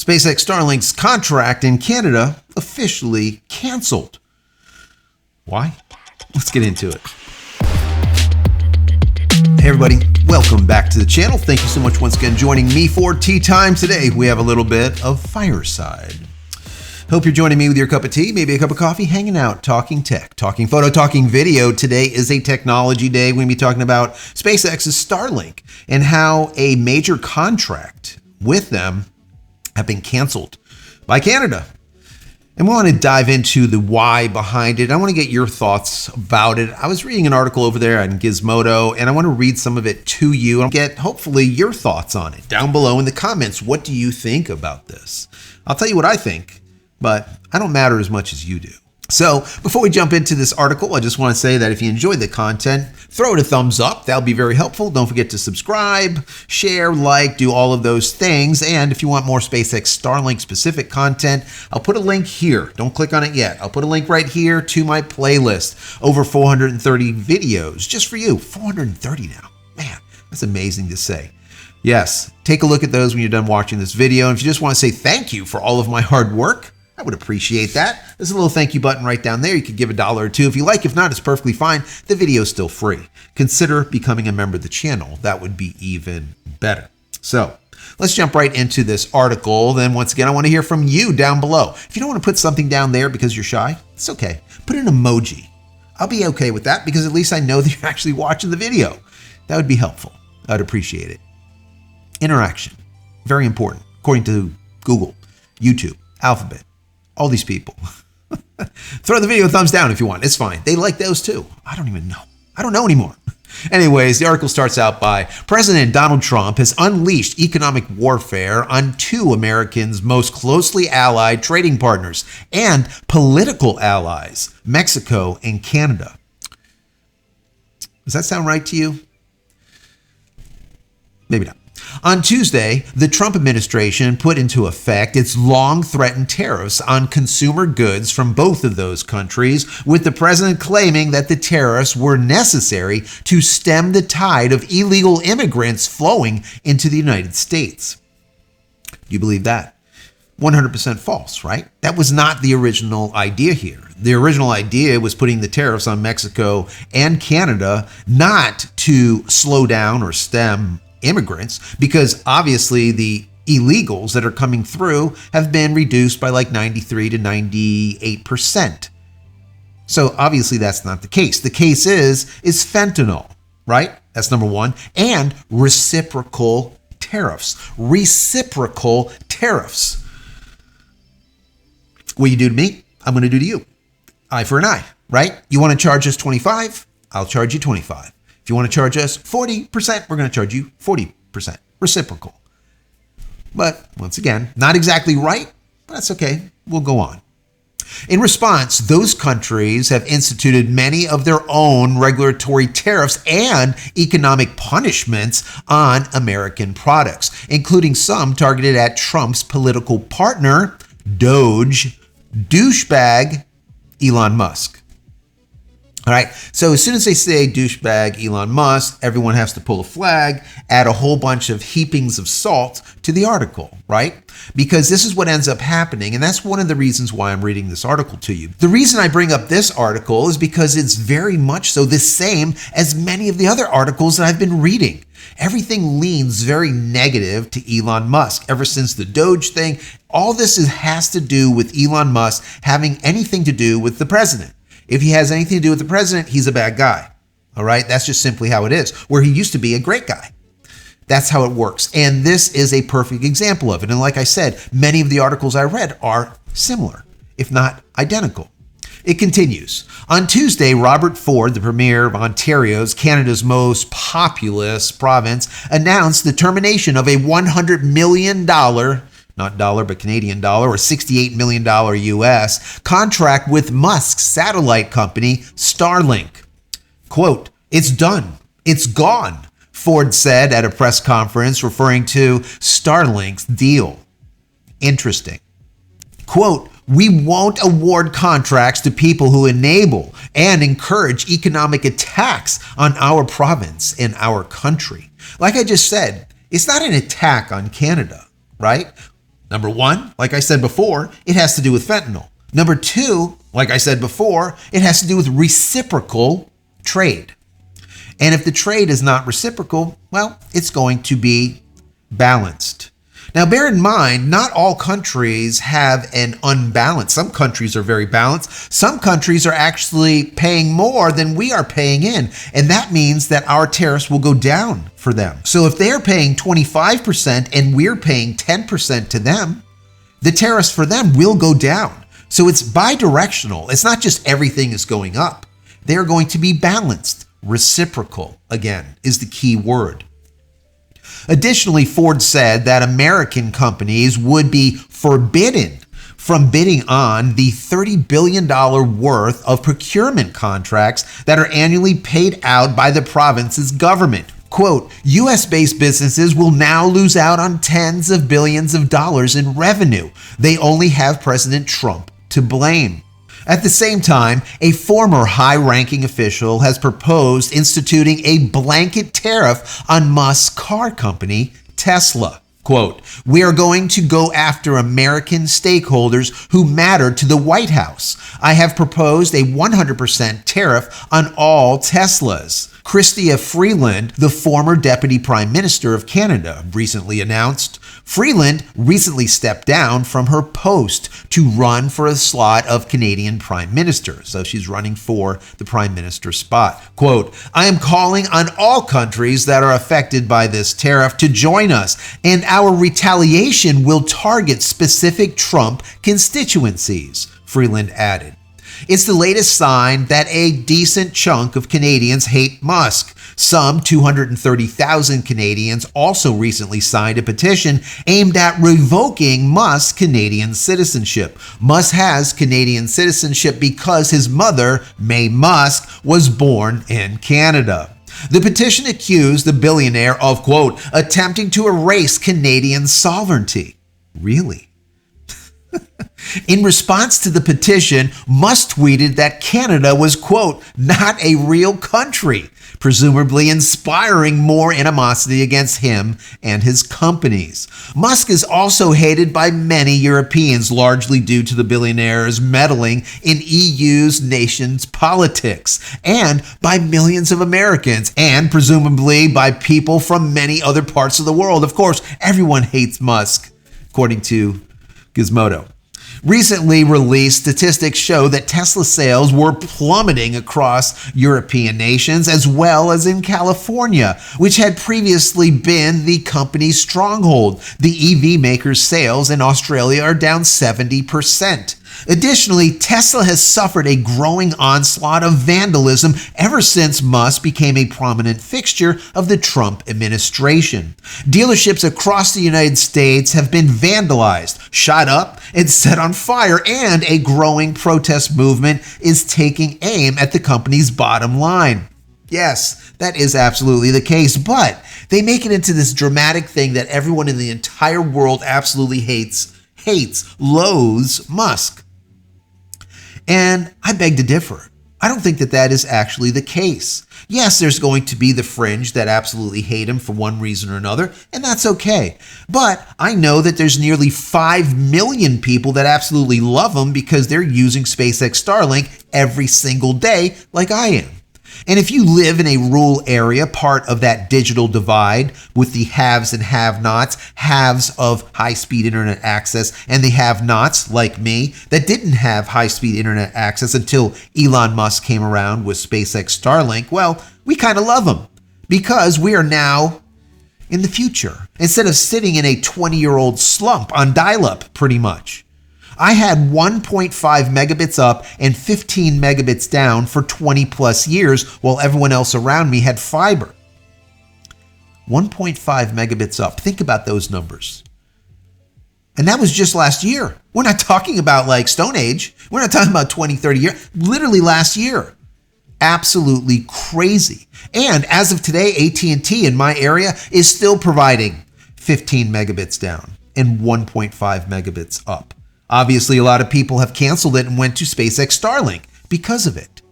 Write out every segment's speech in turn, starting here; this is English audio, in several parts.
SpaceX Starlink's contract in Canada officially canceled. Why? Let's get into it. Hey everybody, welcome back to the channel. Thank you so much once again joining me for tea time. Today we have a little bit of fireside. Hope you're joining me with your cup of tea, maybe a cup of coffee, hanging out, talking tech, talking photo, talking video. Today is a technology day. We're going to be talking about SpaceX's Starlink and how a major contract with them have been canceled by Canada. And we want to dive into the why behind it. I want to get your thoughts about it. I was reading an article over there on Gizmodo, and I want to read some of it to you and get, hopefully, your thoughts on it down below in the comments. What do you think about this? I'll tell you what I think, but I don't matter as much as you do. So before we jump into this article, I just want to say that if you enjoyed the content, throw it a thumbs up. That'll be very helpful. Don't forget to subscribe, share, like, do all of those things. And if you want more SpaceX Starlink specific content, I'll put a link here. Don't click on it yet. I'll put a link right here to my playlist. Over 430 videos just for you. 430 now. Man, that's amazing to say. Yes, take a look at those when you're done watching this video. And if you just want to say thank you for all of my hard work, I would appreciate that. There's a little thank you button right down there. You could give $1 or $2 if you like. If not, it's perfectly fine. The video is still free. Consider becoming a member of the channel. That would be even better. So let's jump right into this article. Then once again, I want to hear from you down below. If you don't want to put something down there because you're shy, it's okay. Put an emoji. I'll be okay with that because at least I know that you're actually watching the video. That would be helpful. I'd appreciate it. Interaction. Very important. According to Google, YouTube, Alphabet. All these people. Throw the video a thumbs down if you want. It's fine. They like those too. I don't even know. I don't know anymore. Anyways, the article starts out by President Donald Trump has unleashed economic warfare on two Americans' most closely allied trading partners and political allies, Mexico and Canada. Does that sound right to you? Maybe not. On Tuesday, the Trump administration put into effect its long-threatened tariffs on consumer goods from both of those countries, with the president claiming that the tariffs were necessary to stem the tide of illegal immigrants flowing into the United States. You believe that? 100% false, right? That was not the original idea here. The original idea was putting the tariffs on Mexico and Canada not to slow down or stem immigrants, because obviously the illegals that are coming through have been reduced by like 93 to 98%. So obviously that's not the case. The case is fentanyl, right? That's number one. And reciprocal tariffs. Reciprocal tariffs. What you do to me, I'm going to do to you. Eye for an eye, right? You want to charge us 25? I'll charge you 25. If you want to charge us 40%, we're going to charge you 40%. Reciprocal. But once again, not exactly right, but that's okay. We'll go on. In response, those countries have instituted many of their own regulatory tariffs and economic punishments on American products, including some targeted at Trump's political partner, douchebag Elon Musk. All right, so as soon as they say douchebag Elon Musk, everyone has to pull a flag, add a whole bunch of heapings of salt to the article, right? Because this is what ends up happening, and that's one of the reasons why I'm reading this article to you. The reason I bring up this article is because it's very much so the same as many of the other articles that I've been reading. Everything leans very negative to Elon Musk. Ever since the Doge thing, all this has to do with Elon Musk having anything to do with the president. If he has anything to do with the president, he's a bad guy. All right? That's just simply how it is. Where he used to be a great guy. That's how it works. And this is a perfect example of it. And like I said, many of the articles I read are similar, if not identical. It continues. On Tuesday, Robert Ford, the Premier of Ontario's, Canada's most populous province, announced the termination of a $100 million not dollar, but Canadian dollar, or $68 million US, contract with Musk's satellite company, Starlink. Quote, "It's done. It's gone," Ford said at a press conference referring to Starlink's deal. Interesting. Quote, "We won't award contracts to people who enable and encourage economic attacks on our province and our country." Like I just said, it's not an attack on Canada, right? Number one, like I said before, it has to do with fentanyl. Number two, like I said before, it has to do with reciprocal trade. And if the trade is not reciprocal, well, it's going to be balanced. Now, bear in mind, not all countries have an unbalance. Some countries are very balanced. Some countries are actually paying more than we are paying in. And that means that our tariffs will go down for them. So if they're paying 25% and we're paying 10% to them, the tariffs for them will go down. So it's bidirectional. It's not just everything is going up. They're going to be balanced. Reciprocal, again, is the key word. Additionally, Ford said that American companies would be forbidden from bidding on the $30 billion worth of procurement contracts that are annually paid out by the province's government. Quote, U.S.-based businesses will now lose out on tens of billions of dollars in revenue. They only have President Trump to blame. At the same time, a former high-ranking official has proposed instituting a blanket tariff on Musk's car company, Tesla. Quote, we are going to go after American stakeholders who matter to the White House. I have proposed a 100% tariff on all Teslas. Chrystia Freeland, the former Deputy Prime Minister of Canada, recently announced. Freeland recently stepped down from her post to run for a slot of Canadian Prime Minister. So she's running for the Prime Minister spot. Quote, I am calling on all countries that are affected by this tariff to join us, and our retaliation will target specific Trump constituencies, Freeland added. It's the latest sign that a decent chunk of Canadians hate Musk. Some 230,000 Canadians also recently signed a petition aimed at revoking Musk's Canadian citizenship. Musk has Canadian citizenship because his mother, Mae Musk, was born in Canada. The petition accused the billionaire of, quote, attempting to erase Canadian sovereignty. Really? In response to the petition, Musk tweeted that Canada was, quote, not a real country, presumably inspiring more animosity against him and his companies. Musk is also hated by many Europeans, largely due to the billionaire's meddling in EU's nation's politics, and by millions of Americans, and presumably by people from many other parts of the world. Of course, everyone hates Musk, according to Gizmodo. Recently released statistics show that Tesla sales were plummeting across European nations as well as in California, which had previously been the company's stronghold. The EV maker's sales in Australia are down 70%. Additionally, Tesla has suffered a growing onslaught of vandalism ever since Musk became a prominent fixture of the Trump administration. Dealerships across the United States have been vandalized, shot up, and set on fire, and a growing protest movement is taking aim at the company's bottom line. Yes, that is absolutely the case, but they make it into this dramatic thing that everyone in the entire world absolutely hates, loathes Musk. And I beg to differ. I don't think that that is actually the case. Yes, there's going to be the fringe that absolutely hate him for one reason or another, and that's okay. But I know that there's nearly 5 million people that absolutely love him because they're using SpaceX Starlink every single day like I am. And if you live in a rural area, part of that digital divide with the haves and have-nots, haves of high-speed internet access and the have-nots, like me, that didn't have high-speed internet access until Elon Musk came around with SpaceX Starlink, well, we kind of love him because we are now in the future instead of sitting in a 20-year-old slump on dial-up, pretty much. I had 1.5 megabits up and 15 megabits down for 20 plus years while everyone else around me had fiber. 1.5 megabits up. Think about those numbers. And that was just last year. We're not talking about like Stone Age. We're not talking about 20, 30 years. Literally last year. Absolutely crazy. And as of today, AT&T in my area is still providing 15 megabits down and 1.5 megabits up. Obviously, a lot of people have canceled it and went to SpaceX Starlink because of it.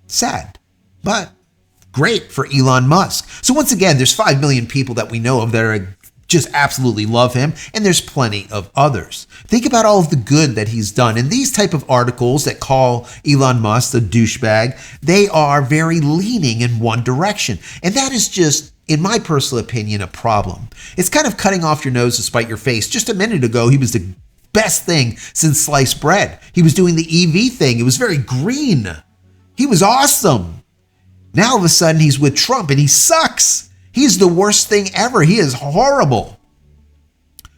Sad, but great for Elon Musk. So once again, there's 5 million people that we know of that are just absolutely love him, and there's plenty of others. Think about all of the good that he's done. And these type of articles that call Elon Musk a douchebag, they are very leaning in one direction. And that is just, in my personal opinion, a problem. It's kind of cutting off your nose to spite your face. Just a minute ago, he was the best thing since sliced bread. He was doing the EV thing. It was very green. He was awesome. Now all of a sudden he's with Trump and he sucks. He's the worst thing ever. He is horrible.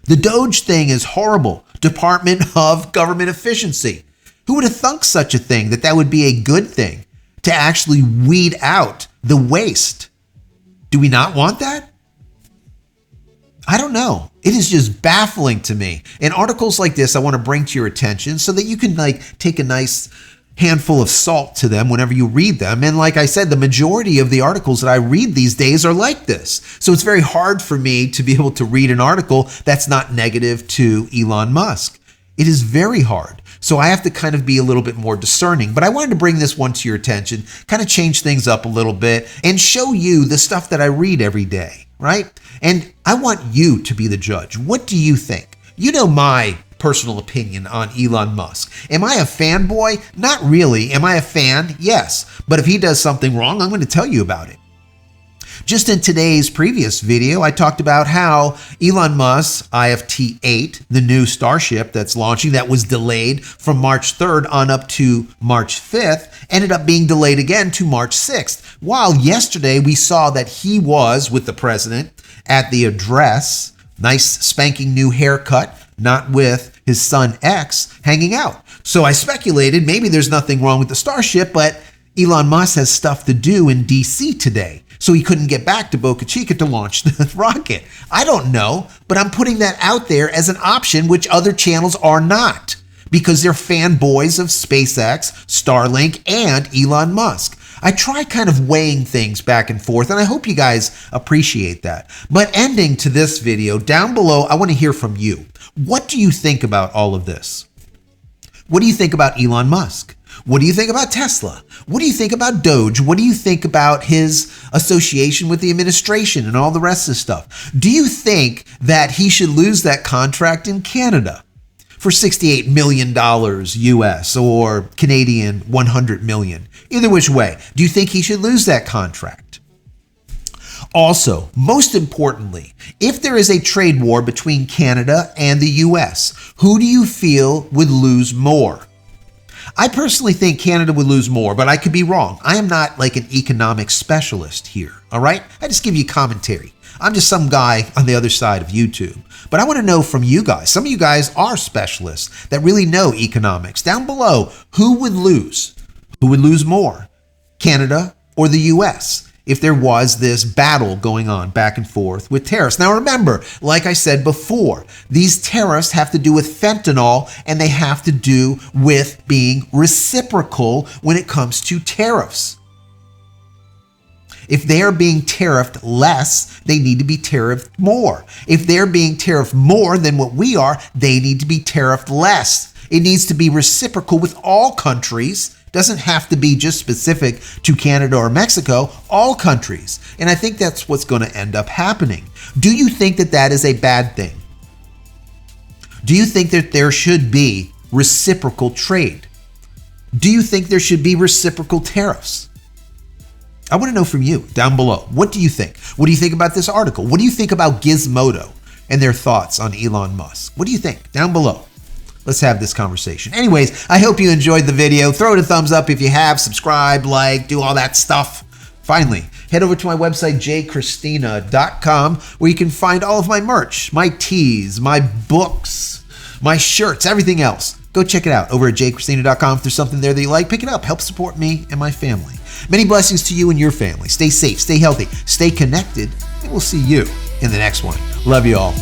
The Doge thing is horrible. Department of Government Efficiency. Who would have thunk such a thing, that would be a good thing, to actually weed out the waste? Do we not want that? I don't know. It is just baffling to me. And articles like this I want to bring to your attention so that you can take a nice handful of salt to them whenever you read them. And like I said, the majority of the articles that I read these days are like this. So it's very hard for me to be able to read an article that's not negative to Elon Musk. It is very hard. So I have to kind of be a little bit more discerning. But I wanted to bring this one to your attention, kind of change things up a little bit and show you the stuff that I read every day, right? And I want you to be the judge. What do you think? You know my personal opinion on Elon Musk. Am I a fanboy? Not really. Am I a fan? Yes. But if he does something wrong, I'm going to tell you about it. Just in today's previous video, I talked about how Elon Musk's IFT-8, the new Starship that's launching, that was delayed from March 3rd on up to March 5th, ended up being delayed again to March 6th. While yesterday we saw that he was with the president at the address, nice spanking new haircut, not with his son X, hanging out. So I speculated maybe there's nothing wrong with the Starship, but Elon Musk has stuff to do in DC today, so he couldn't get back to Boca Chica to launch the rocket. I don't know, but I'm putting that out there as an option, which other channels are not, because they're fanboys of SpaceX, Starlink, and Elon Musk. I try kind of weighing things back and forth, and I hope you guys appreciate that. But ending to this video, down below, I want to hear from you. What do you think about all of this? What do you think about Elon Musk? What do you think about Tesla? What do you think about Doge? What do you think about his association with the administration and all the rest of the stuff? Do you think that he should lose that contract in Canada for $68 million US or Canadian 100 million? Either which way, do you think he should lose that contract? Also, most importantly, if there is a trade war between Canada and the US, who do you feel would lose more? I personally think Canada would lose more, but I could be wrong. I am not like an economic specialist here, all right? I just give you commentary. I'm just some guy on the other side of YouTube. But I want to know from you guys. Some of you guys are specialists that really know economics. Down below, who would lose? Who would lose more? Canada or the US? If there was this battle going on back and forth with tariffs. Now remember, like I said before, these tariffs have to do with fentanyl and they have to do with being reciprocal when it comes to tariffs. If they are being tariffed less, they need to be tariffed more. If they're being tariffed more than what we are, they need to be tariffed less. It needs to be reciprocal with all countries. Doesn't have to be just specific to Canada or Mexico, all countries. And I think that's what's going to end up happening. Do you think that that is a bad thing? Do you think that there should be reciprocal trade? Do you think there should be reciprocal tariffs? I want to know from you down below. What do you think? What do you think about this article? What do you think about Gizmodo and their thoughts on Elon Musk? What do you think? Down below. Let's have this conversation. Anyways, I hope you enjoyed the video. Throw it a thumbs up if you have. Subscribe, like, do all that stuff. Finally, head over to my website, JCristina.com, where you can find all of my merch, my teas, my books, my shirts, everything else. Go check it out over at JCristina.com. If there's something there that you like, pick it up. Help support me and my family. Many blessings to you and your family. Stay safe, stay healthy, stay connected, and we'll see you in the next one. Love you all.